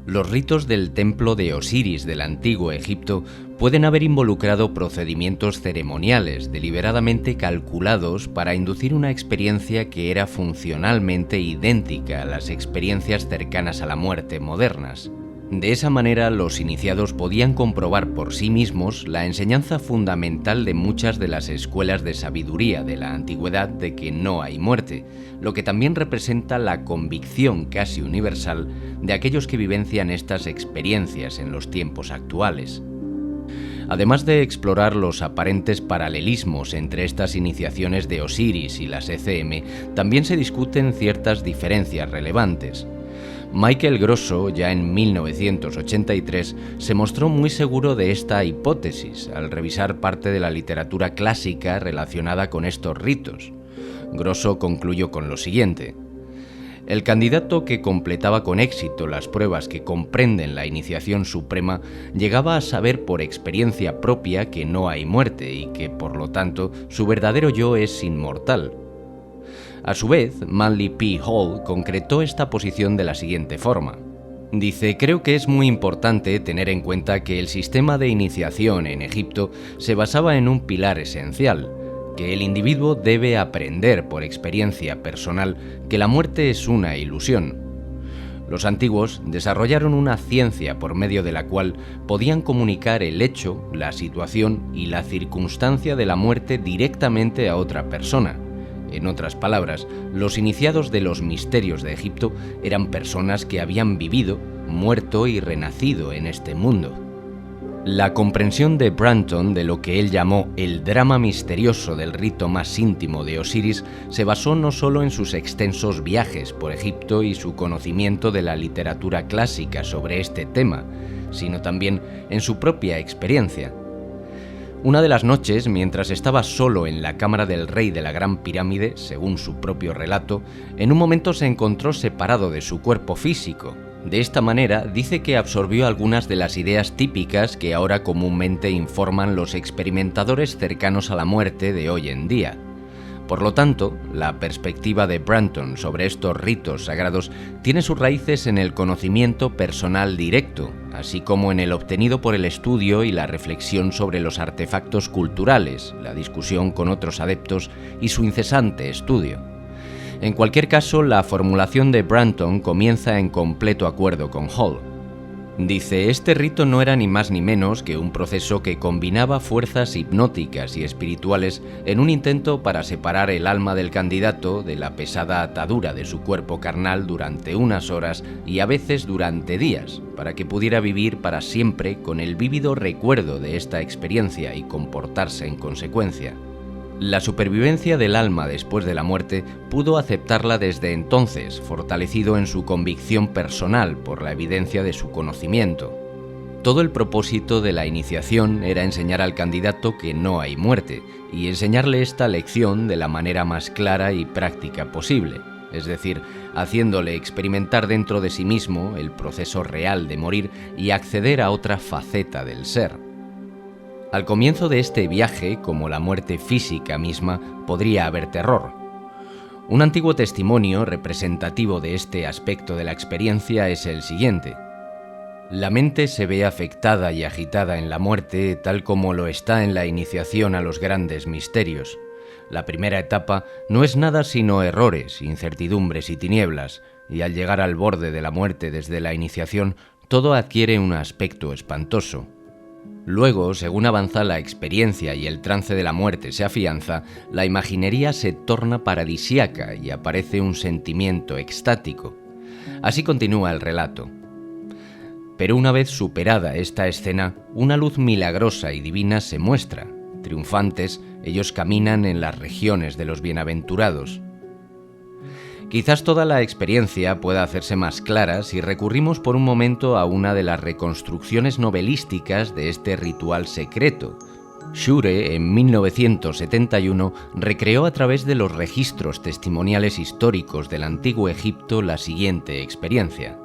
Los ritos del templo de Osiris del antiguo Egipto pueden haber involucrado procedimientos ceremoniales deliberadamente calculados para inducir una experiencia que era funcionalmente idéntica a las experiencias cercanas a la muerte modernas. De esa manera, los iniciados podían comprobar por sí mismos la enseñanza fundamental de muchas de las escuelas de sabiduría de la antigüedad de que no hay muerte, lo que también representa la convicción casi universal de aquellos que vivencian estas experiencias en los tiempos actuales. Además de explorar los aparentes paralelismos entre estas iniciaciones de Osiris y las ECM, también se discuten ciertas diferencias relevantes. Michael Grosso, ya en 1983, se mostró muy seguro de esta hipótesis al revisar parte de la literatura clásica relacionada con estos ritos. Grosso concluyó con lo siguiente: el candidato que completaba con éxito las pruebas que comprenden la iniciación suprema llegaba a saber por experiencia propia que no hay muerte y que, por lo tanto, su verdadero yo es inmortal. A su vez, Manly P. Hall concretó esta posición de la siguiente forma. Dice: creo que es muy importante tener en cuenta que el sistema de iniciación en Egipto se basaba en un pilar esencial, que el individuo debe aprender por experiencia personal que la muerte es una ilusión. Los antiguos desarrollaron una ciencia por medio de la cual podían comunicar el hecho, la situación y la circunstancia de la muerte directamente a otra persona. En otras palabras, los iniciados de los misterios de Egipto eran personas que habían vivido, muerto y renacido en este mundo. La comprensión de Branton de lo que él llamó el drama misterioso del rito más íntimo de Osiris se basó no solo en sus extensos viajes por Egipto y su conocimiento de la literatura clásica sobre este tema, sino también en su propia experiencia. Una de las noches, mientras estaba solo en la cámara del rey de la Gran Pirámide, según su propio relato, en un momento se encontró separado de su cuerpo físico. De esta manera, dice que absorbió algunas de las ideas típicas que ahora comúnmente informan los experimentadores cercanos a la muerte de hoy en día. Por lo tanto, la perspectiva de Branton sobre estos ritos sagrados tiene sus raíces en el conocimiento personal directo, así como en el obtenido por el estudio y la reflexión sobre los artefactos culturales, la discusión con otros adeptos y su incesante estudio. En cualquier caso, la formulación de Branton comienza en completo acuerdo con Hall. Dice: este rito no era ni más ni menos que un proceso que combinaba fuerzas hipnóticas y espirituales en un intento para separar el alma del candidato de la pesada atadura de su cuerpo carnal durante unas horas y a veces durante días, para que pudiera vivir para siempre con el vívido recuerdo de esta experiencia y comportarse en consecuencia. La supervivencia del alma después de la muerte pudo aceptarla desde entonces, fortalecido en su convicción personal por la evidencia de su conocimiento. Todo el propósito de la iniciación era enseñar al candidato que no hay muerte, y enseñarle esta lección de la manera más clara y práctica posible, es decir, haciéndole experimentar dentro de sí mismo el proceso real de morir y acceder a otra faceta del ser. Al comienzo de este viaje, como la muerte física misma, podría haber terror. Un antiguo testimonio representativo de este aspecto de la experiencia es el siguiente: la mente se ve afectada y agitada en la muerte tal como lo está en la iniciación a los grandes misterios. La primera etapa no es nada sino errores, incertidumbres y tinieblas, y al llegar al borde de la muerte desde la iniciación, todo adquiere un aspecto espantoso. Luego, según avanza la experiencia y el trance de la muerte se afianza, la imaginería se torna paradisíaca y aparece un sentimiento extático. Así continúa el relato. Pero una vez superada esta escena, una luz milagrosa y divina se muestra. Triunfantes, ellos caminan en las regiones de los bienaventurados. Quizás toda la experiencia pueda hacerse más clara si recurrimos por un momento a una de las reconstrucciones novelísticas de este ritual secreto. Shure, en 1971, recreó a través de los registros testimoniales históricos del antiguo Egipto la siguiente experiencia.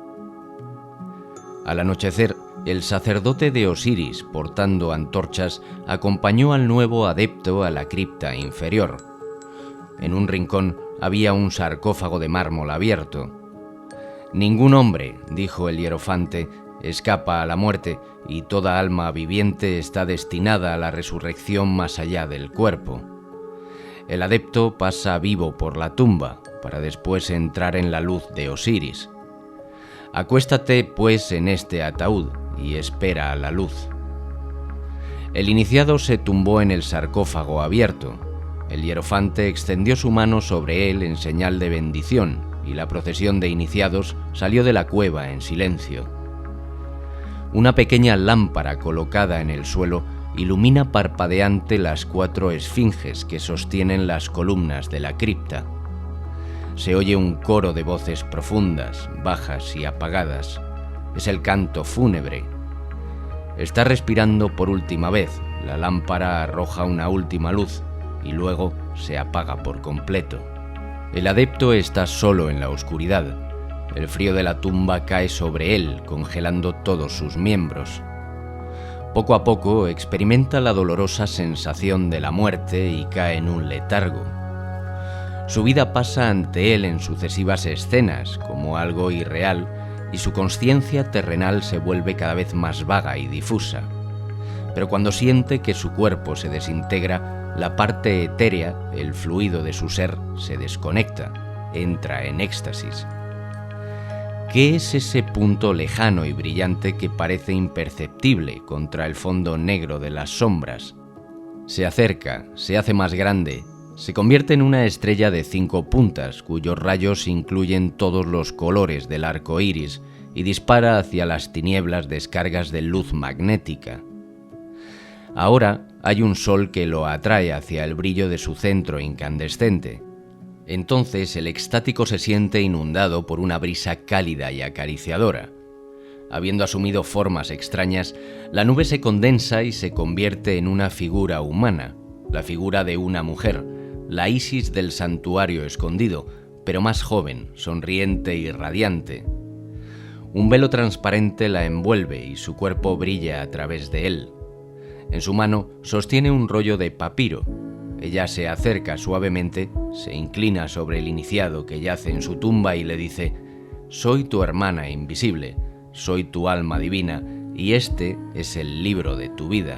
Al anochecer, el sacerdote de Osiris, portando antorchas, acompañó al nuevo adepto a la cripta inferior. En un rincón había un sarcófago de mármol abierto. Ningún hombre, dijo el hierofante, escapa a la muerte, y toda alma viviente está destinada a la resurrección más allá del cuerpo. El adepto pasa vivo por la tumba, para después entrar en la luz de Osiris. Acuéstate, pues, en este ataúd, y espera a la luz. El iniciado se tumbó en el sarcófago abierto. El hierofante extendió su mano sobre él en señal de bendición, y la procesión de iniciados salió de la cueva en silencio. Una pequeña lámpara colocada en el suelo ilumina parpadeante las 4 esfinges que sostienen las columnas de la cripta. Se oye un coro de voces profundas, bajas y apagadas. Es el canto fúnebre. Está respirando por última vez. La lámpara arroja una última luz y luego se apaga por completo. El adepto está solo en la oscuridad. El frío de la tumba cae sobre él, congelando todos sus miembros. Poco a poco experimenta la dolorosa sensación de la muerte y cae en un letargo. Su vida pasa ante él en sucesivas escenas, como algo irreal, y su conciencia terrenal se vuelve cada vez más vaga y difusa. Pero cuando siente que su cuerpo se desintegra, la parte etérea, el fluido de su ser, se desconecta, entra en éxtasis. ¿Qué es ese punto lejano y brillante que parece imperceptible contra el fondo negro de las sombras? Se acerca, se hace más grande, se convierte en una estrella de 5 puntas, cuyos rayos incluyen todos los colores del arco iris y dispara hacia las tinieblas descargas de luz magnética. Ahora hay un sol que lo atrae hacia el brillo de su centro incandescente. Entonces el extático se siente inundado por una brisa cálida y acariciadora. Habiendo asumido formas extrañas, la nube se condensa y se convierte en una figura humana, la figura de una mujer, la Isis del santuario escondido, pero más joven, sonriente y radiante. Un velo transparente la envuelve y su cuerpo brilla a través de él. En su mano sostiene un rollo de papiro. Ella se acerca suavemente, se inclina sobre el iniciado que yace en su tumba y le dice: «Soy tu hermana invisible, soy tu alma divina, y este es el libro de tu vida».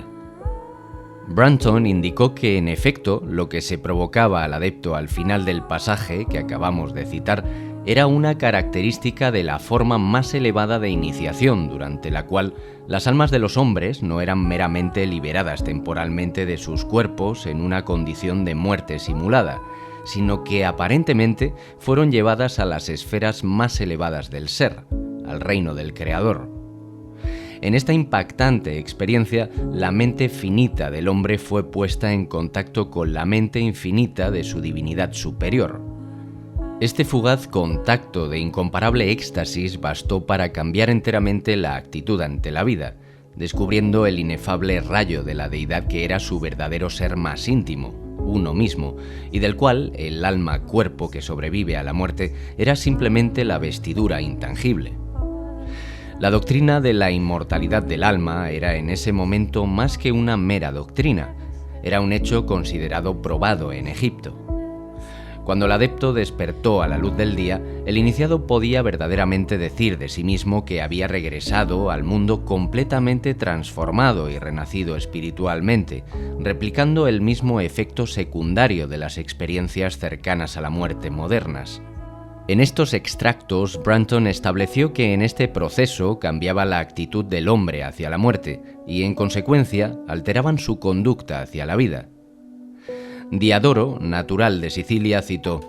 Brunton indicó que, en efecto, lo que se provocaba al adepto al final del pasaje que acabamos de citar era una característica de la forma más elevada de iniciación, durante la cual las almas de los hombres no eran meramente liberadas temporalmente de sus cuerpos en una condición de muerte simulada, sino que aparentemente fueron llevadas a las esferas más elevadas del ser, al reino del Creador. En esta impactante experiencia, la mente finita del hombre fue puesta en contacto con la mente infinita de su divinidad superior. Este fugaz contacto de incomparable éxtasis bastó para cambiar enteramente la actitud ante la vida, descubriendo el inefable rayo de la deidad que era su verdadero ser más íntimo, uno mismo, y del cual el alma-cuerpo que sobrevive a la muerte era simplemente la vestidura intangible. La doctrina de la inmortalidad del alma era en ese momento más que una mera doctrina, era un hecho considerado probado en Egipto. Cuando el adepto despertó a la luz del día, el iniciado podía verdaderamente decir de sí mismo que había regresado al mundo completamente transformado y renacido espiritualmente, replicando el mismo efecto secundario de las experiencias cercanas a la muerte modernas. En estos extractos, Brunton estableció que en este proceso cambiaba la actitud del hombre hacia la muerte y, en consecuencia, alteraban su conducta hacia la vida. Diodoro, natural de Sicilia, citó: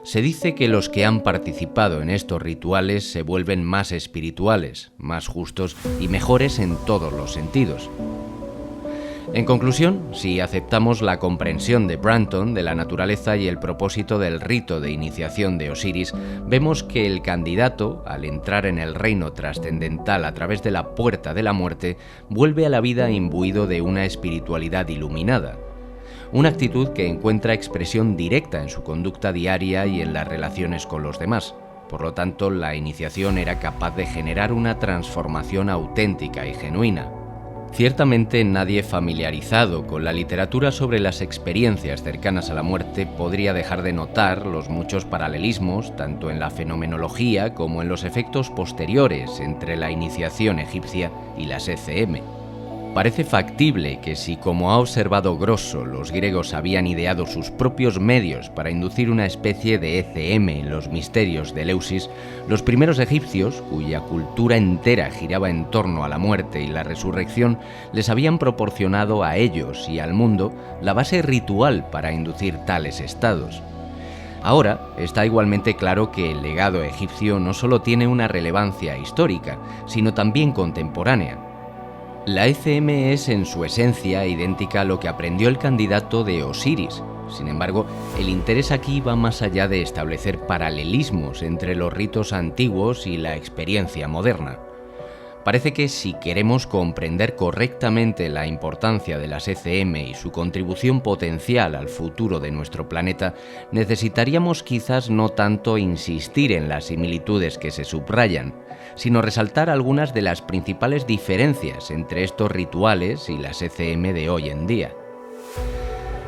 «Se dice que los que han participado en estos rituales se vuelven más espirituales, más justos y mejores en todos los sentidos». En conclusión, si aceptamos la comprensión de Brunton de la naturaleza y el propósito del rito de iniciación de Osiris, vemos que el candidato, al entrar en el reino trascendental a través de la puerta de la muerte, vuelve a la vida imbuido de una espiritualidad iluminada. Una actitud que encuentra expresión directa en su conducta diaria y en las relaciones con los demás. Por lo tanto, la iniciación era capaz de generar una transformación auténtica y genuina. Ciertamente nadie familiarizado con la literatura sobre las experiencias cercanas a la muerte podría dejar de notar los muchos paralelismos, tanto en la fenomenología como en los efectos posteriores entre la iniciación egipcia y las ECM. Parece factible que si, como ha observado Grosso, los griegos habían ideado sus propios medios para inducir una especie de ECM en los misterios de Eleusis, los primeros egipcios, cuya cultura entera giraba en torno a la muerte y la resurrección, les habían proporcionado a ellos y al mundo la base ritual para inducir tales estados. Ahora está igualmente claro que el legado egipcio no solo tiene una relevancia histórica, sino también contemporánea. La ECM es en su esencia idéntica a lo que aprendió el candidato de Osiris. Sin embargo, el interés aquí va más allá de establecer paralelismos entre los ritos antiguos y la experiencia moderna. Parece que si queremos comprender correctamente la importancia de las ECM y su contribución potencial al futuro de nuestro planeta, necesitaríamos quizás no tanto insistir en las similitudes que se subrayan, sino resaltar algunas de las principales diferencias entre estos rituales y las ECM de hoy en día.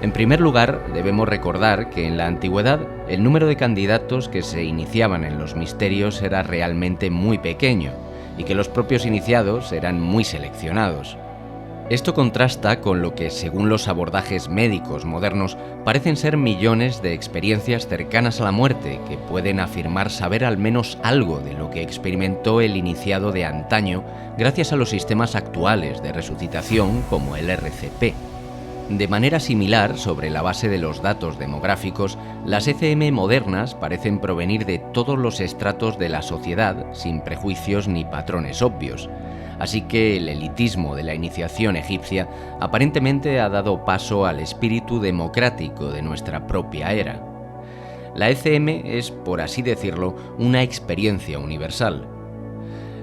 En primer lugar, debemos recordar que en la antigüedad el número de candidatos que se iniciaban en los misterios era realmente muy pequeño, y que los propios iniciados eran muy seleccionados. Esto contrasta con lo que, según los abordajes médicos modernos, parecen ser millones de experiencias cercanas a la muerte que pueden afirmar saber al menos algo de lo que experimentó el iniciado de antaño gracias a los sistemas actuales de resucitación como el RCP. De manera similar, sobre la base de los datos demográficos, las ECM modernas parecen provenir de todos los estratos de la sociedad, sin prejuicios ni patrones obvios. Así que el elitismo de la iniciación egipcia aparentemente ha dado paso al espíritu democrático de nuestra propia era. La ECM es, por así decirlo, una experiencia universal.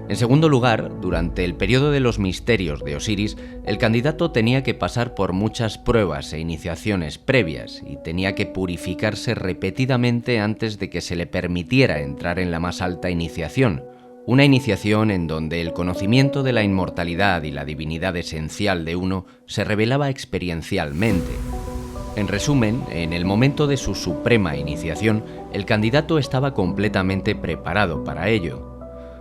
En segundo lugar, durante el periodo de los misterios de Osiris, el candidato tenía que pasar por muchas pruebas e iniciaciones previas y tenía que purificarse repetidamente antes de que se le permitiera entrar en la más alta iniciación, una iniciación en donde el conocimiento de la inmortalidad y la divinidad esencial de uno se revelaba experiencialmente. En resumen, en el momento de su suprema iniciación, el candidato estaba completamente preparado para ello.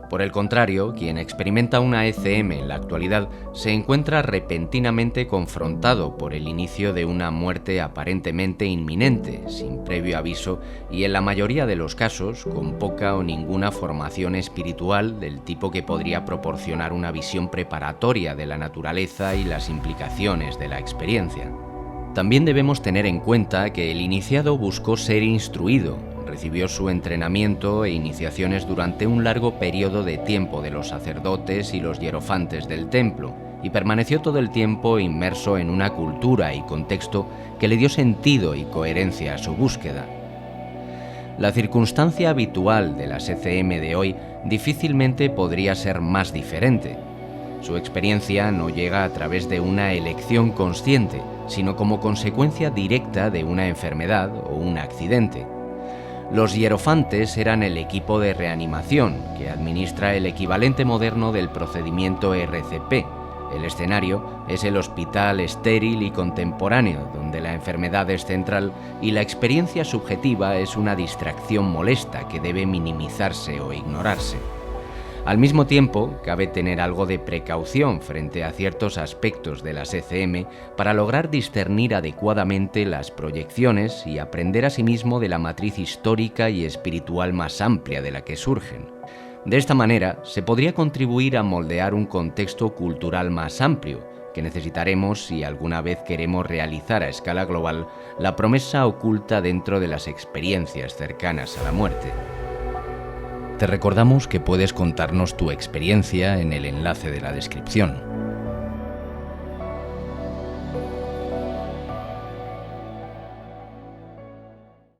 Por el contrario, quien experimenta una ECM en la actualidad se encuentra repentinamente confrontado por el inicio de una muerte aparentemente inminente, sin previo aviso y en la mayoría de los casos con poca o ninguna formación espiritual del tipo que podría proporcionar una visión preparatoria de la naturaleza y las implicaciones de la experiencia. También debemos tener en cuenta que el iniciado buscó ser instruido, recibió su entrenamiento e iniciaciones durante un largo periodo de tiempo de los sacerdotes y los hierofantes del templo, y permaneció todo el tiempo inmerso en una cultura y contexto que le dio sentido y coherencia a su búsqueda. La circunstancia habitual de las ECM de hoy difícilmente podría ser más diferente. Su experiencia no llega a través de una elección consciente, sino como consecuencia directa de una enfermedad o un accidente. Los hierofantes eran el equipo de reanimación, que administra el equivalente moderno del procedimiento RCP. El escenario es el hospital estéril y contemporáneo, donde la enfermedad es central y la experiencia subjetiva es una distracción molesta que debe minimizarse o ignorarse. Al mismo tiempo, cabe tener algo de precaución frente a ciertos aspectos de las ECM para lograr discernir adecuadamente las proyecciones y aprender asimismo de la matriz histórica y espiritual más amplia de la que surgen. De esta manera, se podría contribuir a moldear un contexto cultural más amplio, que necesitaremos si alguna vez queremos realizar a escala global la promesa oculta dentro de las experiencias cercanas a la muerte. Te recordamos que puedes contarnos tu experiencia en el enlace de la descripción.